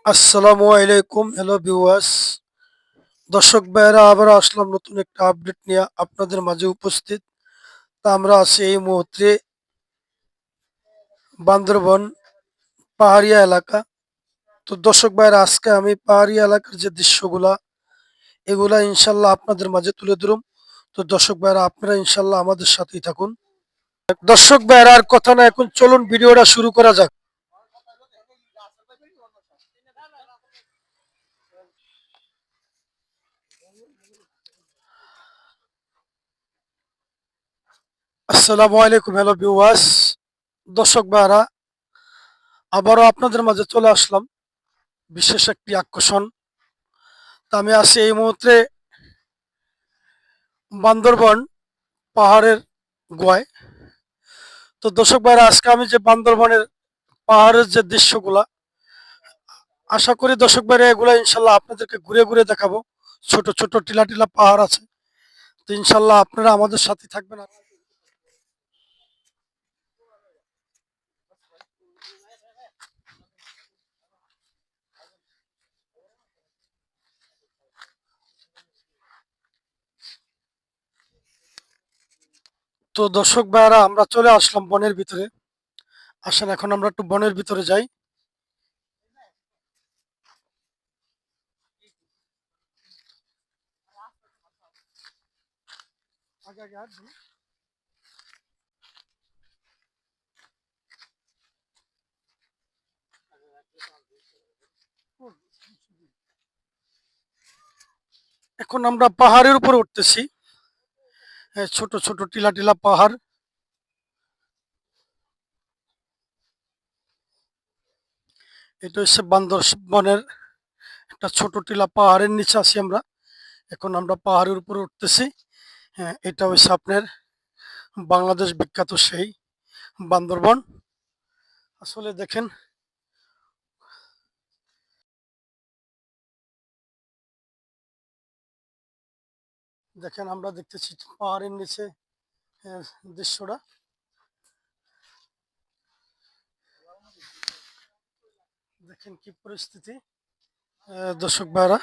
আসসালামু আলাইকুম, hello viewers. দর্শক ভাইয়েরা, আবার আসলাম নতুন একটা আপডেট নিয়ে আপনাদের মাঝে উপস্থিত। তা আমরা আছি এই মুহূর্তে বান্দরবন পাহাড়িয়া এলাকা। তো দর্শক ভাইয়েরা, আজকে আমি পাহাড়িয়া এলাকার যে দৃশ্যগুলা এগুলা ইনশাল্লাহ আপনাদের মাঝে তুলে ধরুম। তো দর্শক ভাইয়েরা, আপনারা ইনশাল্লাহ আমাদের সাথেই থাকুন। দর্শক ভাইয়েরা, আর কথা না, এখন চলুন ভিডিওটা শুরু করা যাক। আসসালামু আলাইকুম, হ্যালো ভিউয়ার্স। দর্শক ভাইয়েরা, আবারও আপনাদের মাঝে চলে আসলাম বিশেষ একটি আকর্ষণ। তা আমি আছি এই মুহূর্তে বান্দরবন পাহাড়ের গোয়ায়। তো দর্শক ভাইরা, আজকে আমি যে বান্দরবনের পাহাড়ের যে দৃশ্যগুলা, আশা করি দর্শক ভাইরা এগুলা ইনশাল্লাহ আপনাদেরকে ঘুরে ঘুরে দেখাবো। ছোট ছোট টিলা টিলা পাহাড় আছে। তো ইনশাল্লাহ আপনারা আমাদের সাথে থাকবেন। তো দর্শক ভাইরা, আমরা চলে আসলাম বনের ভিতরে। আসেন এখন আমরা একটু বনের ভিতরে যাই। এখন আমরা পাহাড়ের উপরে উঠতেছি। ছোট ছোট টিলা টিলা পাহাড়। এটা হচ্ছে বান্দরবনের একটা ছোট টিলা পাহাড়ের নিচে আছি আমরা। এখন আমরা পাহাড়ের উপরে উঠতেছি। হ্যাঁ, এটা হচ্ছে আপনার বাংলাদেশ বিখ্যাত সেই বান্দরবন। আসলে দেখেন, দেখেন আমরা দেখতেছি পাহাড়ের নিচে আহ, দৃশ্যটা। দেখেন কি পরিস্থিতি। দর্শক ভাইরা,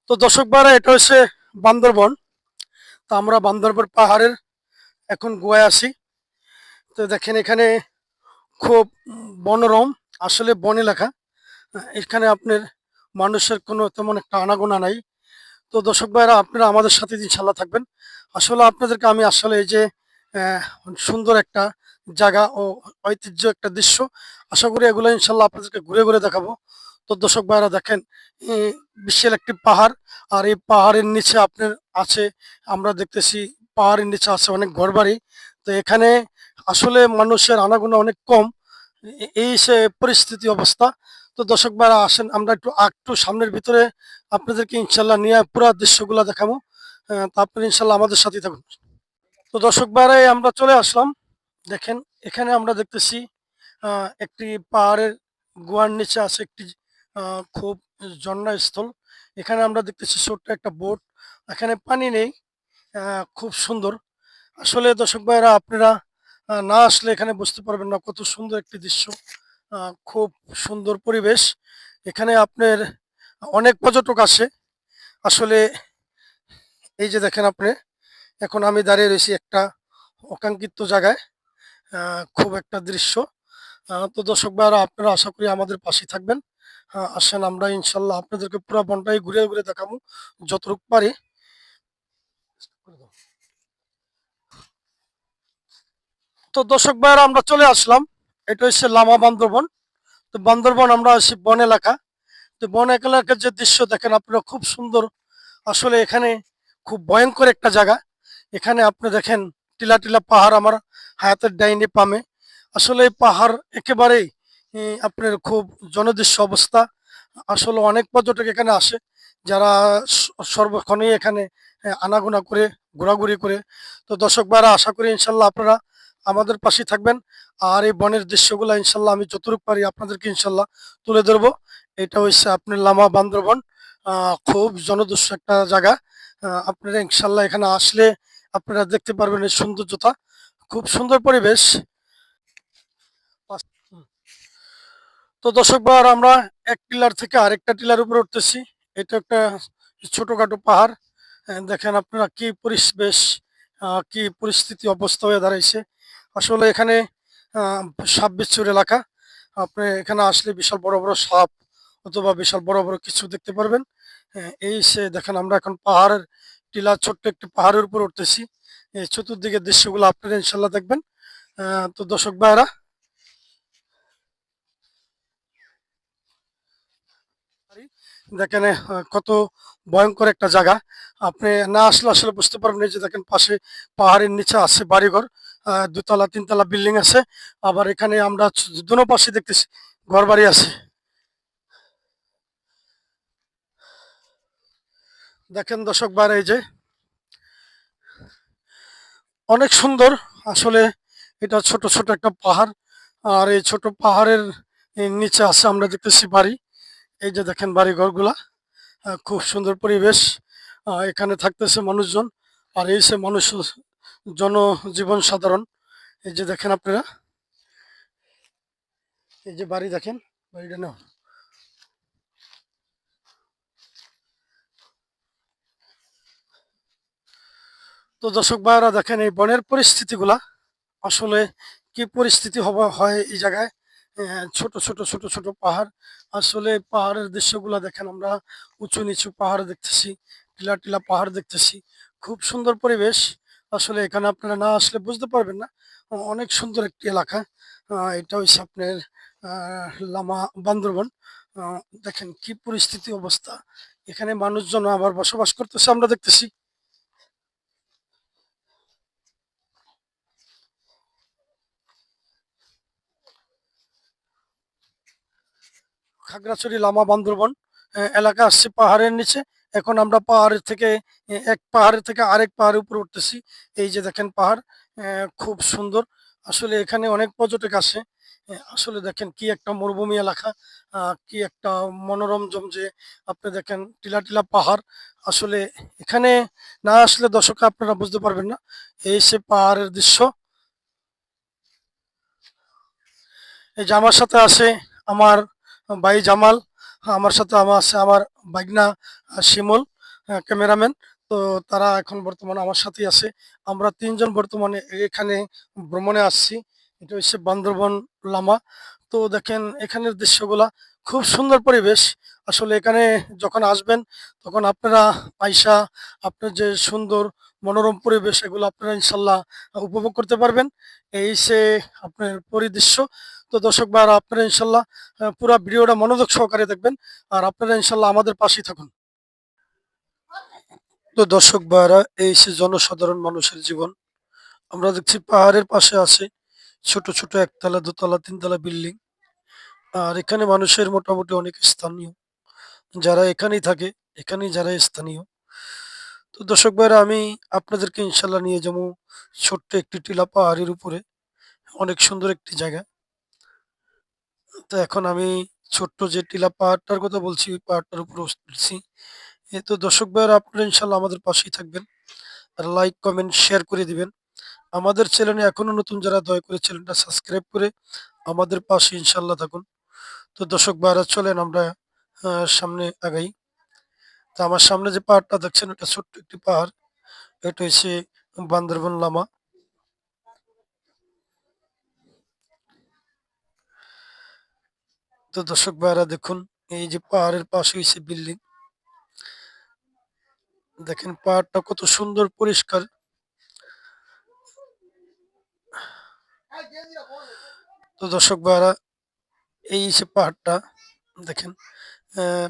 তো দর্শক ভাইরা, এটা হচ্ছে বান্দরবন। তো আমরা বান্দরবন পাহাড়ের এখন গোয়ায় আছি। তো দেখেন এখানে খুব মনোরম, আসলে বন এলাকা। এখানে আপনার মানুষের কোনো তেমন একটা আনাগোনা নাই। তো দর্শক ভাইরা, আপনারা আমাদের সাথে ইনশাল্লাহ থাকবেন। আসলে আপনাদেরকে আমি আসলে এই যে আহ, সুন্দর একটা জায়গা ও ঐতিহ্য একটা দৃশ্য, আশা করি এগুলো ইনশাল্লাহ আপনাদেরকে ঘুরে ঘুরে দেখাবো। তো দর্শক ভাইরা দেখেন, এই বিশাল একটি পাহাড়। আর এই পাহাড়ের নিচে আপনার আছে, আমরা দেখতেছি পাহাড়ের নিচে আছে অনেক ঘরবাড়ি। তো এখানে আসলে মানুষের আনাগোনা অনেক কম। এই সে পরিস্থিতি অবস্থা। তো দর্শক ভাইরা, আসেন আমরা একটু একটু সামনের ভিতরে আপনাদেরকে ইনশাল্লাহ নিয়ে পুরো দৃশ্যগুলো দেখাবো। তা আপনারা ইনশাল্লাহ আমাদের সাথে থাকুন। তো দর্শক ভাইরা, আমরা চলে আসলাম। দেখেন এখানে আমরা দেখতেছি একটি পাহাড়ের গুহার নিচে আছে একটি খুব ঝর্ণা স্থল। এখানে আমরা দেখতেছি ছোট্ট একটা বোট। এখানে পানি নেই। খুব সুন্দর। আসলে দর্শক ভাইরা, আপনারা না আসলে এখানে বুঝতে পারবেন না কত সুন্দর একটি দৃশ্য। খুব সুন্দর পরিবেশ। এখানে আপনার অনেক পর্যটক আসে। আসলে এই যে দেখেন আপনি, এখন আমি দাঁড়িয়ে রয়েছি একটা অকাঙ্ক্ষিত জায়গায়। খুব একটা দৃশ্য। তো দর্শক ভাইরা, আপনারা আশা করি আমাদের পাশে থাকবেন। আসেন আমরা ইনশাল্লাহ আপনাদেরকে পুরো বনটাই ঘুরে ঘুরে দেখাবো যতটুকু পারি। তো দর্শক ভাইরা, আমরা চলে আসলাম। এটা হচ্ছে লামা বান্দরবন। তো বান্দরবন আমরা আছি বন এলাকা। তো বন এলাকার যে দৃশ্য দেখেন আপনারা, খুব সুন্দর। আসলে এখানে খুব ভয়ঙ্কর একটা জায়গা। এখানে আপনি দেখেন টিলা টিলা পাহাড় আমার হায়াতের ডাইনে পামে। আসলে এই পাহাড় একেবারেই আপনার খুব জনদৃশ্য অবস্থা। আসলে অনেক পর্যটক এখানে আসে, যারা সর্বক্ষণই এখানে আনাগোনা করে ঘোরাঘুরি করে। তো দর্শক ভাইরা, আশা করি ইনশাল্লাহ আপনারা আমাদের পাশে থাকবেন। আর এই বনের দৃশ্যগুলো ইনশাল্লাহ আমি যতটুকু পারি আপনাদেরকে ইনশাল্লাহ তুলে ধরবো। এটা হচ্ছে আপনার লামা বান্দরবন খুব জনদস্যু একটা জায়গা। আপনারা ইনশাল্লাহ এখানে আসলে আপনারা দেখতে পারবেন এই সৌন্দর্যতা। খুব সুন্দর পরিবেশ। তো দর্শক ভাইয়ার আমরা এক টিলার থেকে আরেকটা টিলার উপরে উঠতেছি। এটা একটা ছোটখাটো পাহাড়। দেখেন আপনারা কি পরিবেশ, কি পরিস্থিতি অবস্থা হয়ে দাঁড়াইছে। আসলে এখানে আহ, সাপ বিচ্ছুর এলাকা। আপনি এখানে আসলে বিশাল বড় বড় সাপ অথবা বিশাল বড় বড় কিছু দেখতে পারবেন। এই সে দেখেন আমরা এখন পাহাড়ের টিলা ছোট্ট একটি পাহাড়ের উপর উঠতেছি। এই চতুর্দিকের দৃশ্যগুলো আপনারা ইনশাল্লাহ দেখবেন। তো দর্শক ভাইরা দেখেন কত ভয়ঙ্কর একটা জায়গা। আপনি না আসলে আসলে বুঝতে পারবেন। এই যে দেখেন পাশে পাহাড়ের নিচে আছে বাড়িঘর, দুতলা তিনতলা বিল্ডিং আছে। আবার এখানে আমরা দোনো পাশে দেখতেছি ঘর বাড়ি আছে। দেখেন দর্শক বাইরে এই যে অনেক সুন্দর। আসলে এটা ছোট ছোট একটা পাহাড়। আর এই ছোট পাহাড়ের নিচে আছে আমরা দেখতেছি বাড়ি। এই যে দেখেন বাড়ি ঘরগুলা, খুব সুন্দর পরিবেশ। এখানে থাকতেছে মানুষজন। আর এই সে মানুষ জনজীবন সাধারণ। এই যে দেখেন আপনারা, এই যে বাড়ি দেখেন, বাড়িটা না। তো দর্শক ভাইরা দেখেন এই বনের পরিস্থিতিগুলা। আসলে কি পরিস্থিতি হয় এই জায়গায়। ছোট ছোট ছোট ছোট পাহাড়। আসলে পাহাড়ের দৃশ্যগুলা দেখেন আমরা উঁচু নিচু পাহাড় দেখতেছি, টিলা টিলা পাহাড় দেখতেছি। খুব সুন্দর পরিবেশ। আসলে এখানে আপনারা না আসলে বুঝতে পারবেন না। অনেক সুন্দর একটি এলাকা। এটা হচ্ছে আপনার লামা বান্দরবন। দেখেন কি পরিস্থিতি অবস্থা। এখানে মানুষজন আবার বসবাস করতেছে আমরা দেখতেছি। খাগড়াছড়ি লামা বান্দরবন এলাকা আসছে পাহাড়ের নিচে। এখন আমরা পাহাড়ের থেকে এক পাহাড়ের থেকে আরেক পাহাড়ের উপরে উঠতেছি। এই যে দেখেন পাহাড় খুব সুন্দর। আসলে এখানে অনেক পর্যটক আসে। আসলে দেখেন কি একটা মরুভূমি এলাকা, কি একটা মনোরম যে আপনি দেখেন টিলা টিলা পাহাড়। আসলে এখানে না আসলে দর্শক আপনারা বুঝতে পারবেন না এই সে পাহাড়ের দৃশ্য। এই যে আমার সাথে আছে আমার ভাই জামাল, আমার সাথে আমার আছে আমার বাইগনা শিমুল, ক্যামেরাম্যান। তো তারা এখন বর্তমানে আমার সাথেই আছে। আমরা তিনজন বর্তমানে এখানে ভ্রমণে আসছি। এটা হচ্ছে বান্দরবন লামা। তো দেখেন এখানের দৃশ্যগুলা খুব সুন্দর পরিবেশ। আসলে এখানে যখন আসবেন তখন আপনারা আইসা আপনার যে সুন্দর মনোরম পরিবেশ এগুলো আপনারা ইনশাল্লাহ উপভোগ করতে পারবেন। এই সে আপনার পরিদৃশ্য। তো দর্শক ভাইরা আপনারা ইনশাল্লাহ পুরো ভিডিওটা মনোযোগ সহকারে দেখবেন। আর আপনারা ইনশাল্লাহ আমাদের পাশেই থাকুন। তো দর্শক ভাইরা এই সে জনসাধারণ মানুষের জীবন। আমরা দেখছি পাহাড়ের পাশে আছে ছোট ছোট একতলা দোতলা তিনতলা বিল্ডিং। আর এখানে মানুষের মোটামুটি অনেক স্থানীয় যারা এখানেই থাকে, এখানেই যারা স্থানীয়। তো দর্শক ভাইরা আমি আপনাদেরকে ইনশাল্লাহ নিয়ে যাবো ছোট্ট একটি টিলা পাহাড়ের উপরে। অনেক সুন্দর একটি জায়গা। তো এখন আমি ছোট্ট যে টিলা পাহাড়টার কথা বলছি ওই পাহাড়টার উপরে উঠছি। এই তো দর্শক ভাইরা আপনারা ইনশাল্লাহ আমাদের পাশেই থাকবেন। আর লাইক কমেন্ট শেয়ার করে দিবেন। আমাদের চ্যানেলে এখনো নতুন যারা দয়া করে চ্যানেলটা সাবস্ক্রাইব করে আমাদের পাশে ইনশাল্লাহ থাকুন। তো দর্শক ভাইরা চলেন আমরা সামনে আগাই। তো আমার সামনে যে পাহাড়টা দেখছেন ওটা ছোট্ট একটি পাহাড়। এটা হচ্ছে বান্দরবন লামা। তো দর্শক ভাইরা দেখুন এই যে পাহাড়ের পাশে হচ্ছে বিল্ডিং। দেখেন পাহাড়টা কত সুন্দর পরিষ্কার। তো দর্শক ভাইরা এই যে পাহাড়টা দেখেন। আহ,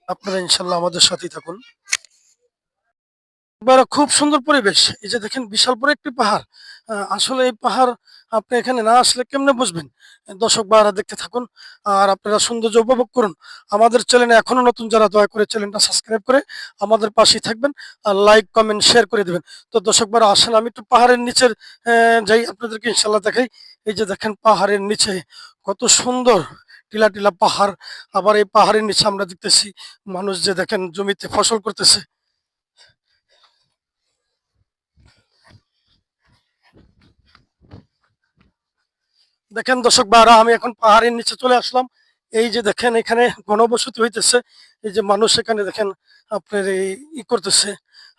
আপনারা ইনশাল্লাহ আমাদের সাথেই থাকুন। খুব সুন্দর পরিবেশ। এই যে দেখেন বিশাল বড় একটি পাহাড়। আসলে এই পাহাড় আপনি এখানে না আসলে কেমনে বুঝবেন। দর্শক ভাইরা দেখতে থাকুন আর আপনারা সৌন্দর্য উপভোগ করুন। আমাদের চ্যানেলে এখনো নতুন যারা দয়া করে চ্যানেলটা সাবস্ক্রাইব করে আমাদের পাশেই থাকবেন। আর লাইক কমেন্ট শেয়ার করে দিবেন। তো দর্শক ভাইরা আসেন আমি একটু পাহাড়ের নিচের যাই আপনাদেরকে ইনশাল্লাহ দেখাই। এই যে দেখেন পাহাড়ের নিচে কত সুন্দর টিলা টিলা পাহাড়। আবার এই পাহাড়ের নিচে আমরা দেখতেছি মানুষ যে দেখেন জমিতে ফসল করতেছে। দেখেন দর্শক ভাইরা, আমি এখন পাহাড়ের নিচে চলে আসলাম। এই যে দেখেন এখানে ঘনবসতি হইতেছে। এই যে মানুষ এখানে দেখেন আপনার এই করতেছে,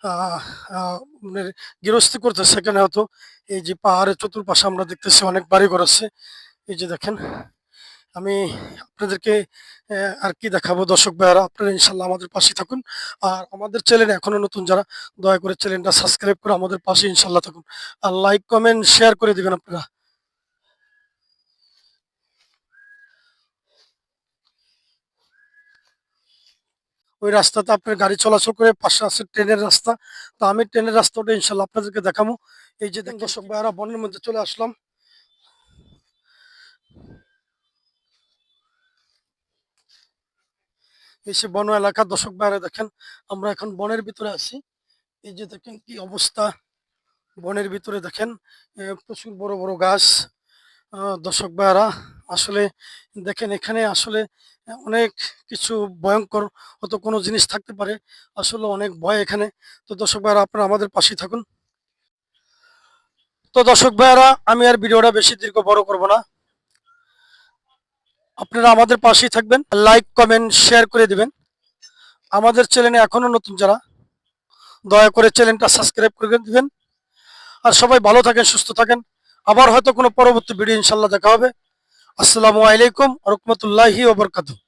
আহ আহ, আপনার গৃহস্থী করতেছে এখানে হয়তো। এই যে পাহাড়ের চতুর্পাশে আমরা দেখতেছি অনেক বাড়িঘর আছে। এই যে দেখেন, আমি আপনাদেরকে আর কি দেখাবো দর্শক ভাইয়ারা, আপনারা ইনশাল্লাহ আমাদের পাশে থাকুন। আর আমাদের চ্যানেল এখনো নতুন যারা, দয়া করে চ্যানেলটা সাবস্ক্রাইব করে আমাদের পাশে ইনশাল্লাহ থাকুন। আর লাইক কমেন্ট শেয়ার করে দিবেন আপনারা। ওই রাস্তাতে আপনার গাড়ি চলাচল করে, পাশে আছে ট্রেনের রাস্তা। তো আমি ট্রেনের রাস্তাটা ইনশাল্লাহ আপনাদেরকে দেখাবো। এই যে দেখেন দর্শক ভাইয়ারা, বনের মধ্যে চলে আসলাম। এই সে বন এলাকা দর্শক ভাইয়ারা, দেখেন আমরা এখন বনের ভিতরে আছি। এই যে দেখেন কি অবস্থা, বনের ভিতরে দেখেন প্রচুর বড় বড় গাছ। দর্শক ভাইয়ারা, আসলে দেখেন এখানে আসলে অনেক কিছু ভয়ঙ্কর হয়তো কোনো জিনিস থাকতে পারে। আসলে অনেক ভয় এখানে। তো দর্শক ভাইয়ারা, আপনারা আমাদের পাশেই থাকুন। তো দর্শক ভাইয়ারা, আমি আর ভিডিওটা বেশি দীর্ঘ বড় করব না। আপনারা আমাদের পাশেই থাকবেন, লাইক কমেন্ট শেয়ার করে দিবেন। আমাদের চ্যানেলে এখনো নতুন যারা, দয়া করে চ্যানেলটা সাবস্ক্রাইব করে দিবেন। আর সবাই ভালো থাকেন, সুস্থ থাকেন। আবার হয়তো কোনো পরবর্তী ভিডিও ইনশাল্লাহ দেখা হবে। আসসালামু আলাইকুম ওয়া রাহমাতুল্লাহি ওয়া বারাকাতুহু।